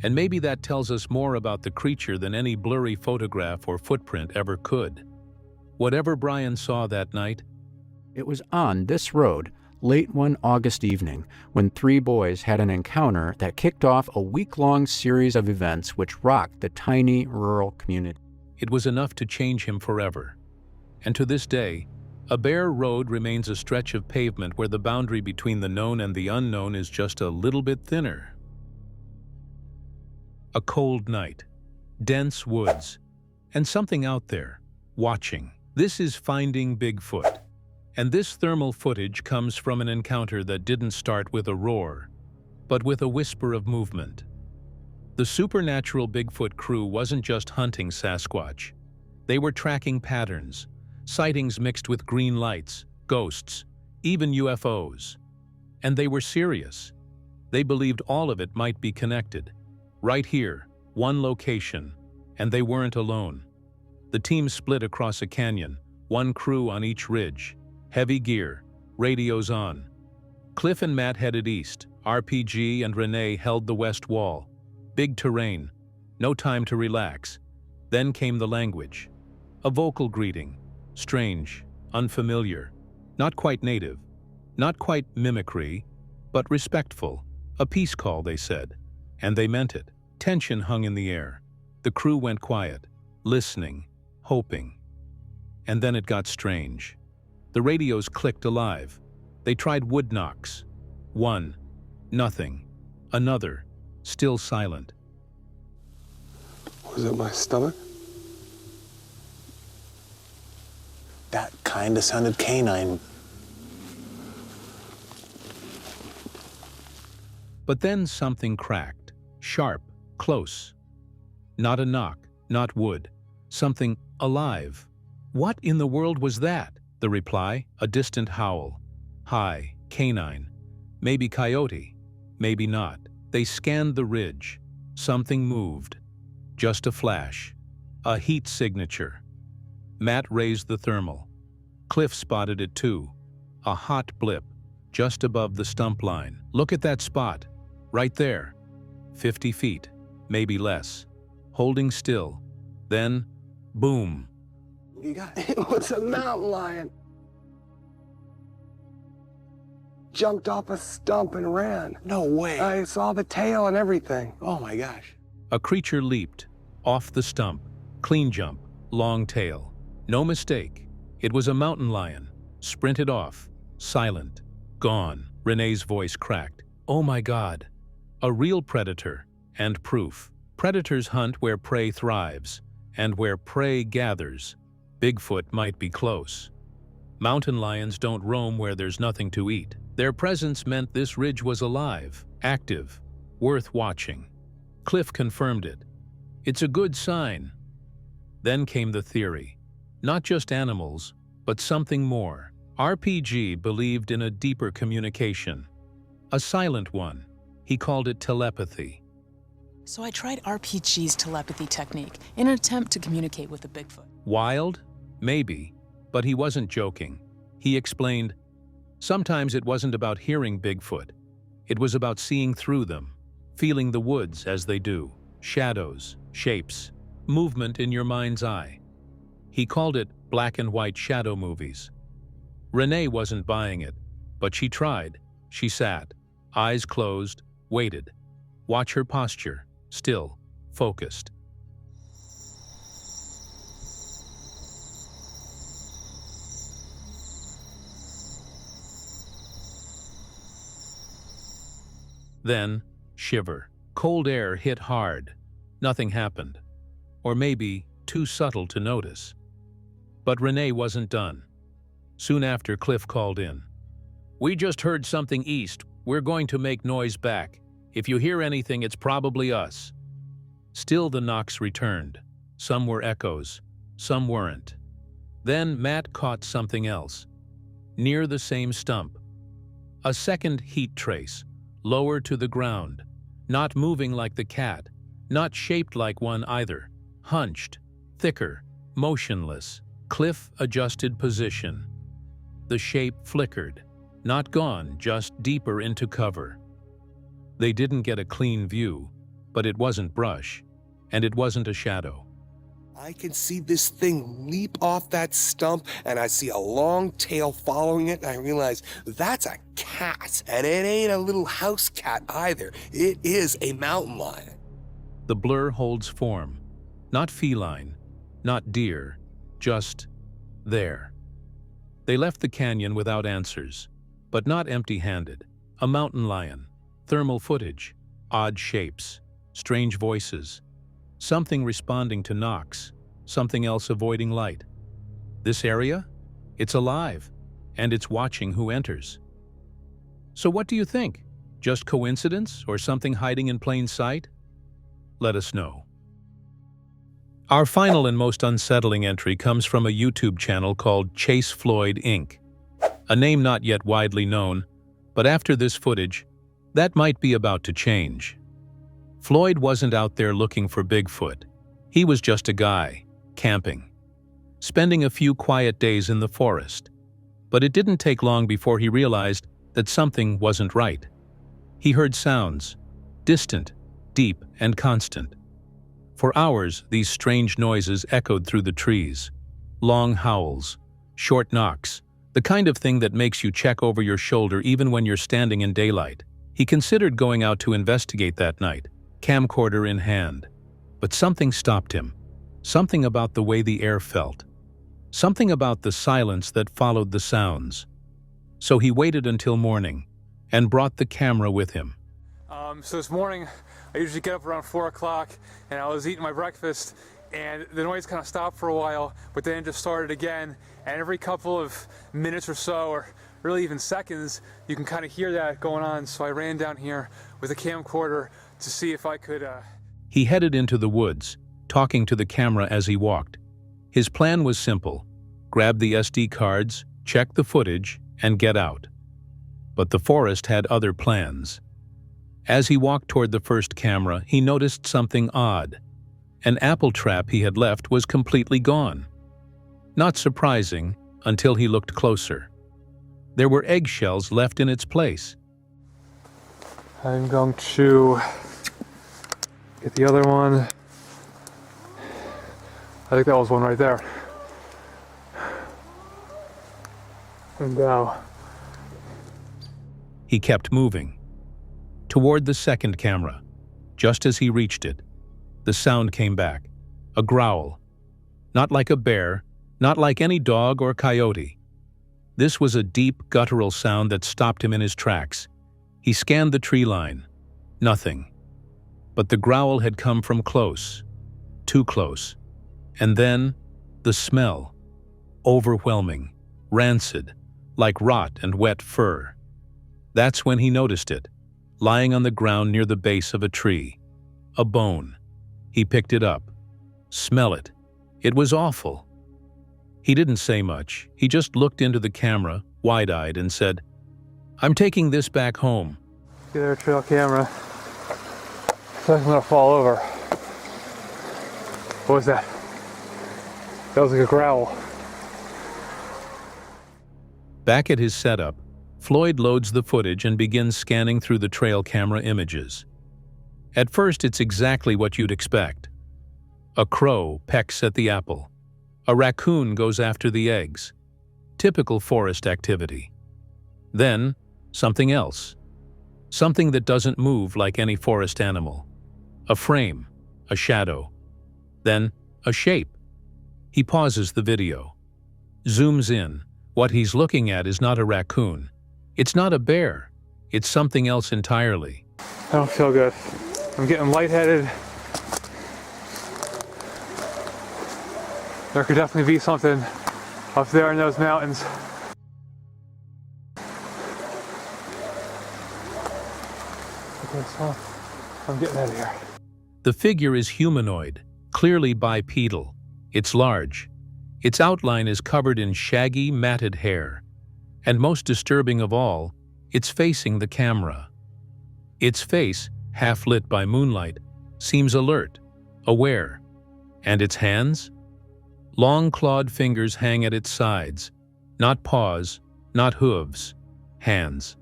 And maybe that tells us more about the creature than any blurry photograph or footprint ever could. Whatever Brian saw that night, it was on this road, late one August evening, when three boys had an encounter that kicked off a week-long series of events which rocked the tiny rural community. It was enough to change him forever. And to this day, a bare road remains a stretch of pavement where the boundary between the known and the unknown is just a little bit thinner. A cold night, dense woods, and something out there, watching. This is Finding Bigfoot. And this thermal footage comes from an encounter that didn't start with a roar, but with a whisper of movement. The supernatural Bigfoot crew wasn't just hunting Sasquatch. They were tracking patterns, sightings mixed with green lights, ghosts, even UFOs. And they were serious. They believed all of it might be connected. Right here, one location, and they weren't alone. The team split across a canyon, one crew on each ridge. Heavy gear, radios on. Cliff and Matt headed east. RPG and Renee held the west wall. Big terrain, no time to relax. Then came the language. A vocal greeting, strange, unfamiliar, not quite native, not quite mimicry, but respectful. A peace call, they said. And they meant it. Tension hung in the air. The crew went quiet, listening, hoping. And then it got strange. The radios clicked alive. They tried wood knocks. One, nothing. Another, still silent. Was it my stomach? That kind of sounded canine. But then something cracked, sharp, close. Not a knock, not wood, something alive. What in the world was that? The reply, a distant howl. High, canine. Maybe coyote, maybe not. They scanned the ridge. Something moved. Just a flash. A heat signature. Matt raised the thermal. Cliff spotted it too. A hot blip, just above the stump line. Look at that spot. Right there. 50 feet, maybe less. Holding still. Then, boom. You got it. It was a mountain lion. Jumped off a stump and ran. No way. I saw the tail and everything. Oh my gosh. A creature leaped, off the stump, clean jump, long tail. No mistake. It was a mountain lion. Sprinted off, silent, gone. Renee's voice cracked. Oh my God. A real predator, and proof. Predators hunt where prey thrives, and where prey gathers. Bigfoot might be close. Mountain lions don't roam where there's nothing to eat. Their presence meant this ridge was alive, active, worth watching. Cliff confirmed it. It's a good sign. Then came the theory. Not just animals, but something more. RPG believed in a deeper communication. A silent one. He called it telepathy. So I tried RPG's telepathy technique in an attempt to communicate with the Bigfoot. Wild? Maybe. But he wasn't joking. He explained, sometimes it wasn't about hearing Bigfoot. It was about seeing through them, feeling the woods as they do, shadows, shapes, movement in your mind's eye. He called it black and white shadow movies. Renee wasn't buying it, but she tried. She sat, eyes closed, waited. Watch her posture, still, focused. Then, shiver. Cold air hit hard. Nothing happened. Or maybe too subtle to notice. But Renee wasn't done. Soon after, Cliff called in. "We just heard something east. We're going to make noise back. If you hear anything, it's probably us." Still the knocks returned. Some were echoes, some weren't. Then Matt caught something else. Near the same stump. A second heat trace, lower to the ground. Not moving like the cat, not shaped like one either. Hunched, thicker, motionless. Cliff adjusted position. The shape flickered. Not gone, just deeper into cover. They didn't get a clean view, but it wasn't brush, and it wasn't a shadow. I can see this thing leap off that stump, and I see a long tail following it, and I realize that's a cat. And it ain't a little house cat either. It is a mountain lion. The blur holds form. Not feline, not deer, just there. They left the canyon without answers, but not empty-handed. A mountain lion, thermal footage, odd shapes, strange voices. Something responding to knocks, something else avoiding light. This area? It's alive, and it's watching who enters. So what do you think? Just coincidence or something hiding in plain sight? Let us know. Our final and most unsettling entry comes from a YouTube channel called Chase Floyd Inc., a name not yet widely known, but after this footage, that might be about to change. Floyd wasn't out there looking for Bigfoot. He was just a guy, camping, spending a few quiet days in the forest. But it didn't take long before he realized that something wasn't right. He heard sounds, distant, deep, and constant. For hours, these strange noises echoed through the trees. Long howls, short knocks, the kind of thing that makes you check over your shoulder even when you're standing in daylight. He considered going out to investigate that night, camcorder in hand. But something stopped him. Something about the way the air felt. Something about the silence that followed the sounds. So he waited until morning and brought the camera with him. So this morning, I usually get up around 4 o'clock and I was eating my breakfast and the noise kind of stopped for a while, but then it just started again. And every couple of minutes or so, or really even seconds, you can kind of hear that going on. So I ran down here with a camcorder to see if I could... He headed into the woods, talking to the camera as he walked. His plan was simple: grab the SD cards, check the footage, and get out. But the forest had other plans. As he walked toward the first camera, he noticed something odd. An apple trap he had left was completely gone. Not surprising until he looked closer. There were eggshells left in its place. I'm going to get the other one. I think that was one right there. And now. He kept moving. Toward the second camera. Just as he reached it, the sound came back. A growl. Not like a bear, not like any dog or coyote. This was a deep, guttural sound that stopped him in his tracks. He scanned the tree line. Nothing. But the growl had come from close. Too close. And then, the smell. Overwhelming. Rancid. Like rot and wet fur. That's when he noticed it. Lying on the ground near the base of a tree. A bone. He picked it up. Smell it. It was awful. He didn't say much. He just looked into the camera, wide-eyed, and said, "I'm taking this back home." Get our trail camera. I feel like I'm gonna fall over. What was that? That was like a growl. Back at his setup, Floyd loads the footage and begins scanning through the trail camera images. At first, it's exactly what you'd expect. A crow pecks at the apple. A raccoon goes after the eggs. Typical forest activity. Then, something else. Something that doesn't move like any forest animal. A frame, a shadow. Then, a shape. He pauses the video. Zooms in. What he's looking at is not a raccoon. It's not a bear. It's something else entirely. I don't feel good. I'm getting lightheaded. There could definitely be something up there in those mountains. Okay, so I'm getting out of here. The figure is humanoid, clearly bipedal. It's large. Its outline is covered in shaggy, matted hair. And most disturbing of all, it's facing the camera. Its face, half lit by moonlight, seems alert, aware. And its hands? Long clawed fingers hang at its sides. Not paws, not hooves, hands.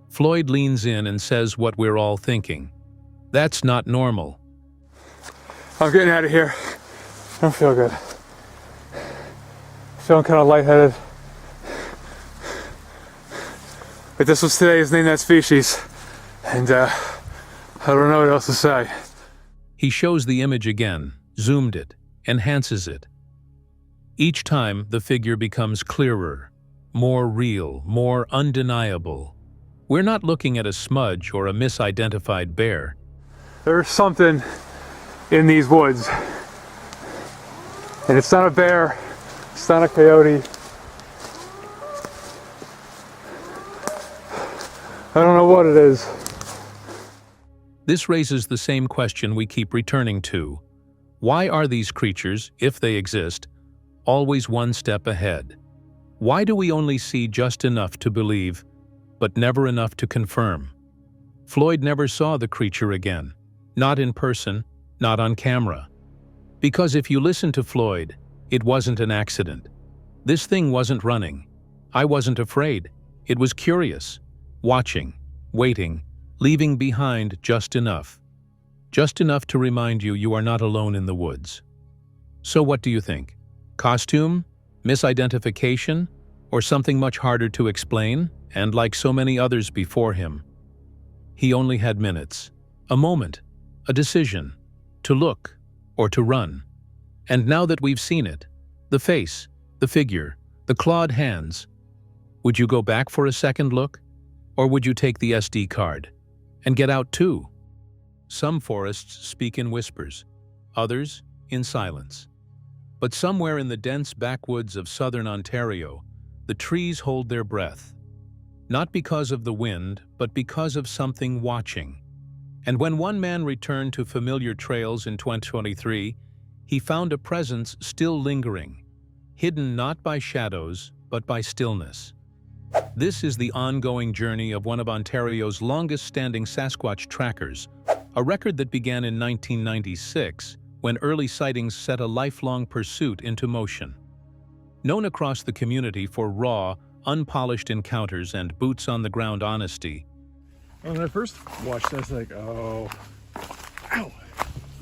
Floyd leans in and says what we're all thinking. That's not normal. I'm getting out of here. I don't feel good. Feeling kind of lightheaded. But this was today's Name That Species. And I don't know what else to say. He shows the image again, zoomed it, enhances it. Each time, the figure becomes clearer, more real, more undeniable. We're not looking at a smudge or a misidentified bear. There's something in these woods. And it's not a bear, it's not a coyote. I don't know what it is. This raises the same question we keep returning to. Why are these creatures, if they exist, always one step ahead? Why do we only see just enough to believe, but never enough to confirm? Floyd never saw the creature again. Not in person, not on camera. Because if you listen to Floyd, it wasn't an accident. This thing wasn't running. I wasn't afraid. It was curious, watching, waiting, leaving behind just enough. Just enough to remind you you are not alone in the woods. So what do you think? Costume? Misidentification? Or something much harder to explain? And like so many others before him, he only had minutes, a moment, a decision, to look or to run. And now that we've seen it, the face, the figure, the clawed hands, would you go back for a second look? Or would you take the SD card and get out too? Some forests speak in whispers, others in silence. But somewhere in the dense backwoods of southern Ontario, the trees hold their breath. Not because of the wind, but because of something watching. And when one man returned to familiar trails in 2023, he found a presence still lingering, hidden not by shadows, but by stillness. This is the ongoing journey of one of Ontario's longest-standing Sasquatch trackers, a record that began in 1996, when early sightings set a lifelong pursuit into motion. Known across the community for raw, unpolished encounters and boots-on-the-ground honesty. When I first watched it, I was like, oh, ow,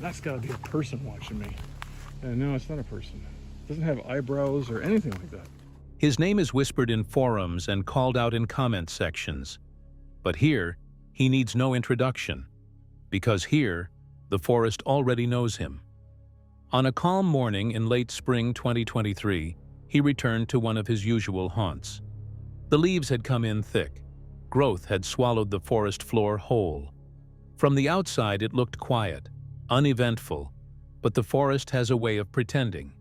that's gotta be a person watching me. And no, it's not a person. It doesn't have eyebrows or anything like that. His name is whispered in forums and called out in comment sections. But here, he needs no introduction, because here, the forest already knows him. On a calm morning in late spring 2023, he returned to one of his usual haunts. The leaves had come in thick. Growth had swallowed the forest floor whole. From the outside, it looked quiet, uneventful, but the forest has a way of pretending.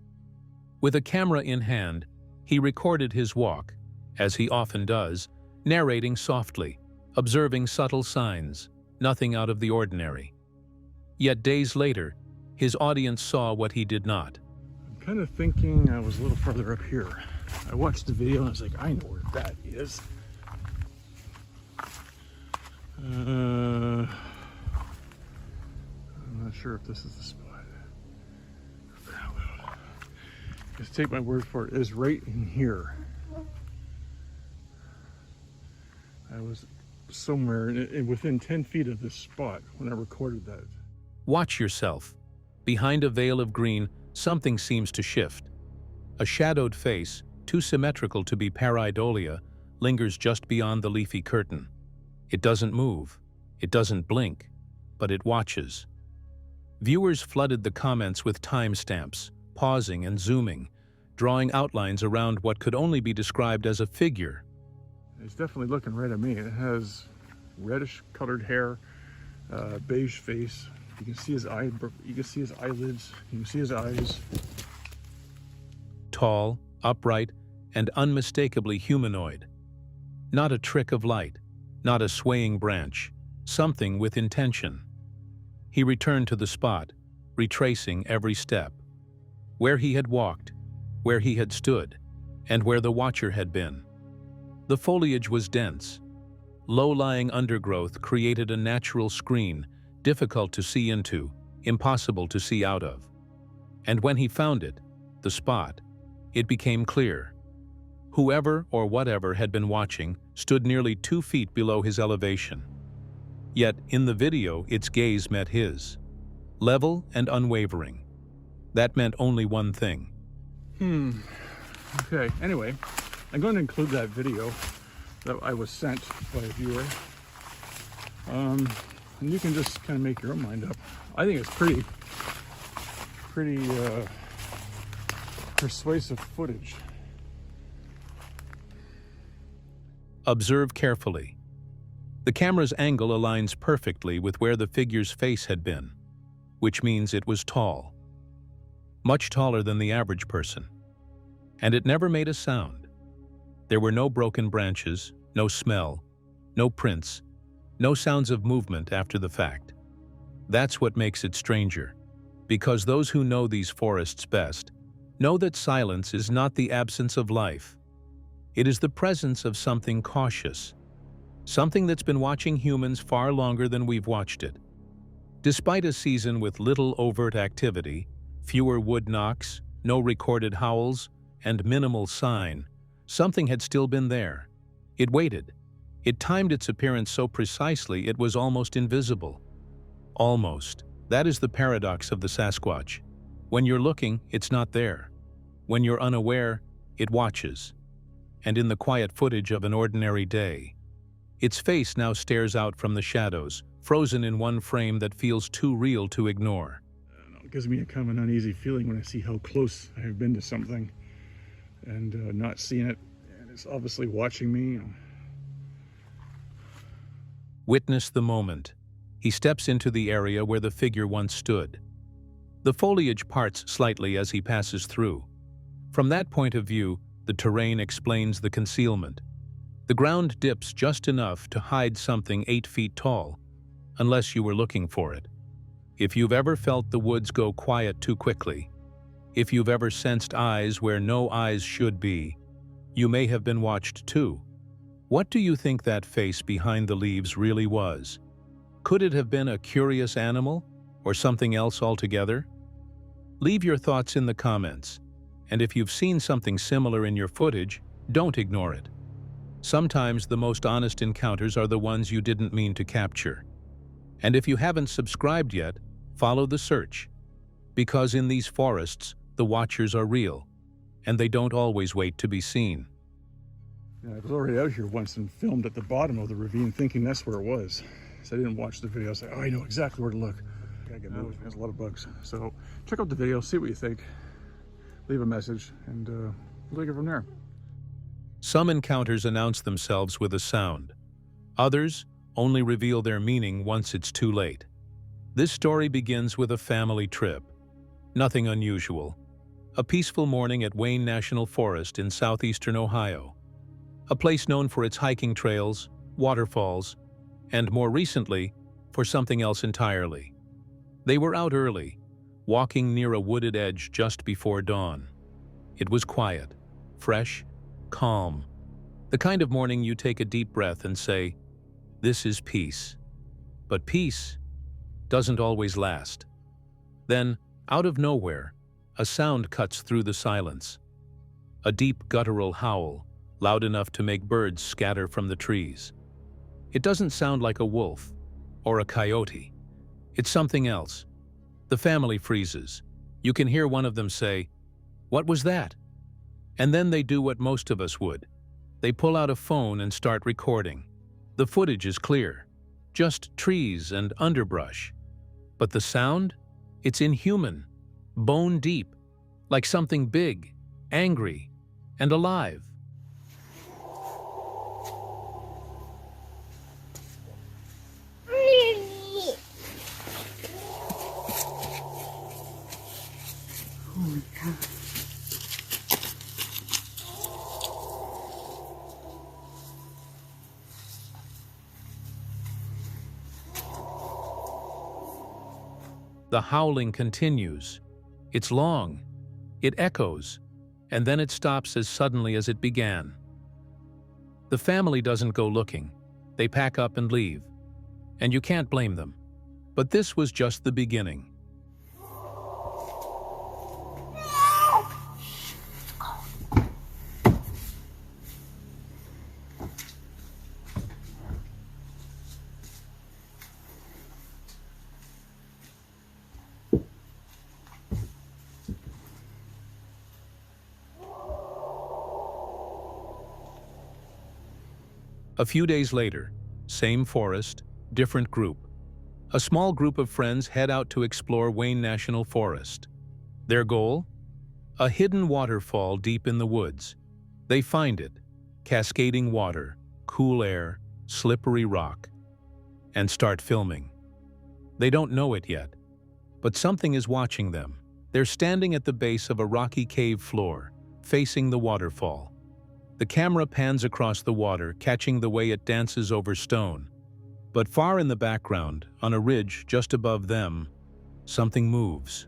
With a camera in hand, he recorded his walk, as he often does, narrating softly, observing subtle signs, nothing out of the ordinary. Yet days later, his audience saw what he did not. I'm kind of thinking I was a little further up here. I watched the video and I was like, I know where that is. I'm not sure if this is the spot. Just take my word for it. It is right in here. I was somewhere within 10 feet of this spot when I recorded that. Watch yourself. Behind a veil of green, something seems to shift. A shadowed face, too symmetrical to be pareidolia, lingers just beyond the leafy curtain. It doesn't move. It doesn't blink. But it watches. Viewers flooded the comments with timestamps, pausing and zooming, drawing outlines around what could only be described as a figure. It's definitely looking right at me. It has reddish colored hair, beige face. You can see his eye. You can see his eyelids. You can see his eyes. Tall, upright, and unmistakably humanoid. Not a trick of light, not a swaying branch, something with intention. He returned to the spot, retracing every step. Where he had walked, where he had stood, and where the watcher had been. The foliage was dense. Low-lying undergrowth created a natural screen, difficult to see into, impossible to see out of. And when he found it, the spot, it became clear. Whoever or whatever had been watching stood nearly 2 feet below his elevation. Yet, in the video, its gaze met his. Level and unwavering. That meant only one thing. Okay, anyway, I'm going to include that video that I was sent by a viewer. And you can just kind of make your own mind up. I think it's pretty persuasive footage. Observe carefully. The camera's angle aligns perfectly with where the figure's face had been, which means it was tall. Much taller than the average person. And it never made a sound. There were no broken branches, no smell, no prints, no sounds of movement after the fact. That's what makes it stranger, because those who know these forests best know that silence is not the absence of life. It is the presence of something cautious, something that's been watching humans far longer than we've watched it. Despite a season with little overt activity, fewer wood knocks, no recorded howls, and minimal sign, something had still been there. It waited. It timed its appearance so precisely it was almost invisible. Almost. That is the paradox of the Sasquatch. When you're looking, it's not there. When you're unaware, it watches. And in the quiet footage of an ordinary day, its face now stares out from the shadows, frozen in one frame that feels too real to ignore. It gives me a kind of an uneasy feeling when I see how close I have been to something and not seeing it, and it's obviously watching me. Witness the moment. He steps into the area where the figure once stood. The foliage parts slightly as he passes through. From that point of view, the terrain explains the concealment. The ground dips just enough to hide something 8 feet tall, unless you were looking for it. If you've ever felt the woods go quiet too quickly, if you've ever sensed eyes where no eyes should be, you may have been watched too. What do you think that face behind the leaves really was? Could it have been a curious animal or something else altogether? Leave your thoughts in the comments, and if you've seen something similar in your footage, don't ignore it. Sometimes the most honest encounters are the ones you didn't mean to capture. And if you haven't subscribed yet, follow the search. Because in these forests, the watchers are real, and they don't always wait to be seen. Yeah, I was already out here once and filmed at the bottom of the ravine thinking that's where it was. So I didn't watch the video. I was like, oh, I know exactly where to look. Gotta get moving. There's a lot of bugs. So check out the video, see what you think. Leave a message, and we'll take it from there. Some encounters announce themselves with a sound. Others only reveal their meaning once it's too late. This story begins with a family trip. Nothing unusual. A peaceful morning at Wayne National Forest in southeastern Ohio. A place known for its hiking trails, waterfalls, and more recently, for something else entirely. They were out early, walking near a wooded edge just before dawn. It was quiet, fresh, calm. The kind of morning you take a deep breath and say, "This is peace." But peace doesn't always last. Then, out of nowhere, a sound cuts through the silence. A deep guttural howl, loud enough to make birds scatter from the trees. It doesn't sound like a wolf or a coyote. It's something else. The family freezes. You can hear one of them say, "What was that?" And then they do what most of us would. They pull out a phone and start recording. The footage is clear, just trees and underbrush. But the sound? It's inhuman, bone deep, like something big, angry, and alive. Oh my God. The howling continues. It's long. It echoes, and then it stops as suddenly as it began. The family doesn't go looking. They pack up and leave. And you can't blame them. But this was just the beginning. A few days later, same forest, different group. A small group of friends head out to explore Wayne National Forest. Their goal? A hidden waterfall deep in the woods. They find it, cascading water, cool air, slippery rock, and start filming. They don't know it yet, but something is watching them. They're standing at the base of a rocky cave floor, facing the waterfall. The camera pans across the water, catching the way it dances over stone. But far in the background, on a ridge just above them, something moves.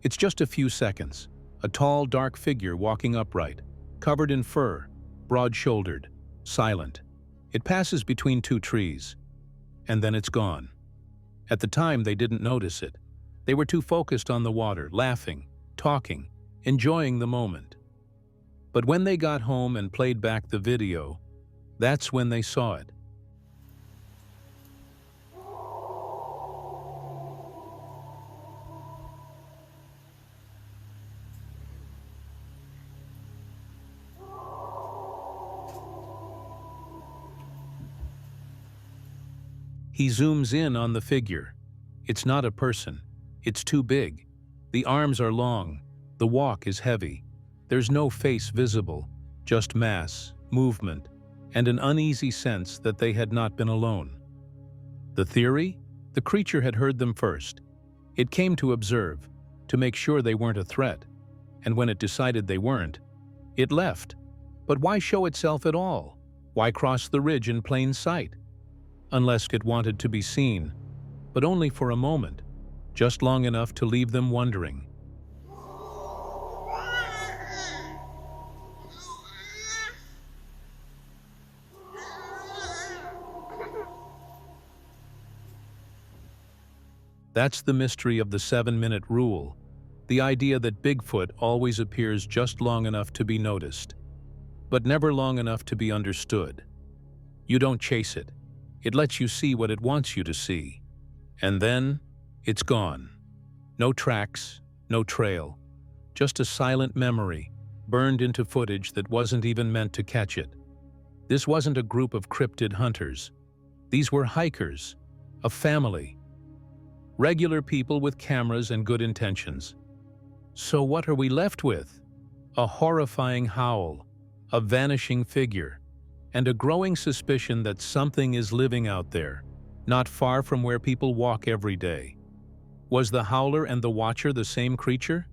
It's just a few seconds. A tall, dark figure walking upright, covered in fur, broad-shouldered, silent. It passes between two trees, and then it's gone. At the time, they didn't notice it. They were too focused on the water, laughing, talking, enjoying the moment. But when they got home and played back the video, that's when they saw it. He zooms in on the figure. It's not a person. It's too big. The arms are long. The walk is heavy. There's no face visible, just mass, movement, and an uneasy sense that they had not been alone. The theory? The creature had heard them first. It came to observe, to make sure they weren't a threat. And when it decided they weren't, it left. But why show itself at all? Why cross the ridge in plain sight? Unless it wanted to be seen, but only for a moment, just long enough to leave them wondering. That's the mystery of the 7-minute rule, the idea that Bigfoot always appears just long enough to be noticed, but never long enough to be understood. You don't chase it. It lets you see what it wants you to see. And then, it's gone. No tracks, no trail. Just a silent memory, burned into footage that wasn't even meant to catch it. This wasn't a group of cryptid hunters. These were hikers, a family. Regular people with cameras and good intentions. So what are we left with? A horrifying howl, a vanishing figure, and a growing suspicion that something is living out there, not far from where people walk every day. Was the howler and the watcher the same creature?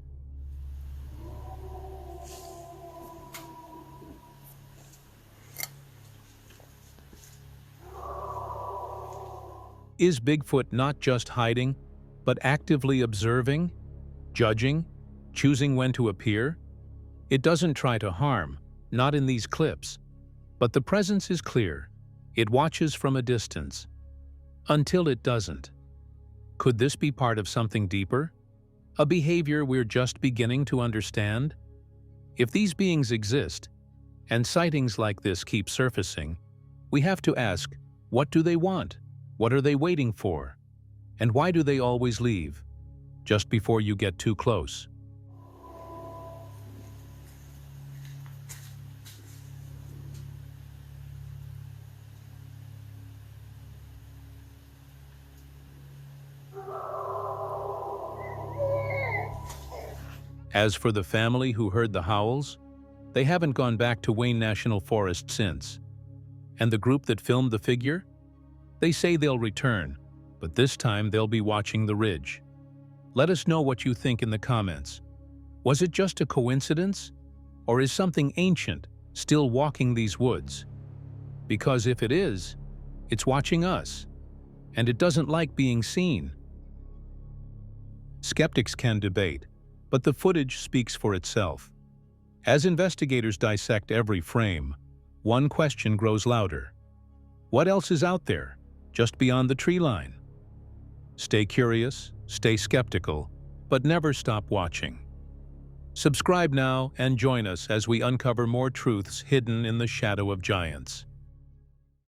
Is Bigfoot not just hiding, but actively observing, judging, choosing when to appear? It doesn't try to harm, not in these clips. But the presence is clear. It watches from a distance. Until it doesn't. Could this be part of something deeper? A behavior we're just beginning to understand? If these beings exist, and sightings like this keep surfacing, we have to ask, what do they want? What are they waiting for? And why do they always leave? Just before you get too close. As for the family who heard the howls, they haven't gone back to Wayne National Forest since. And the group that filmed the figure? They say they'll return, but this time they'll be watching the ridge. Let us know what you think in the comments. Was it just a coincidence? Or is something ancient still walking these woods? Because if it is, it's watching us, and it doesn't like being seen. Skeptics can debate, but the footage speaks for itself. As investigators dissect every frame, one question grows louder. What else is out there, just beyond the tree line? Stay curious, stay skeptical, but never stop watching. Subscribe now and join us as we uncover more truths hidden in the shadow of giants.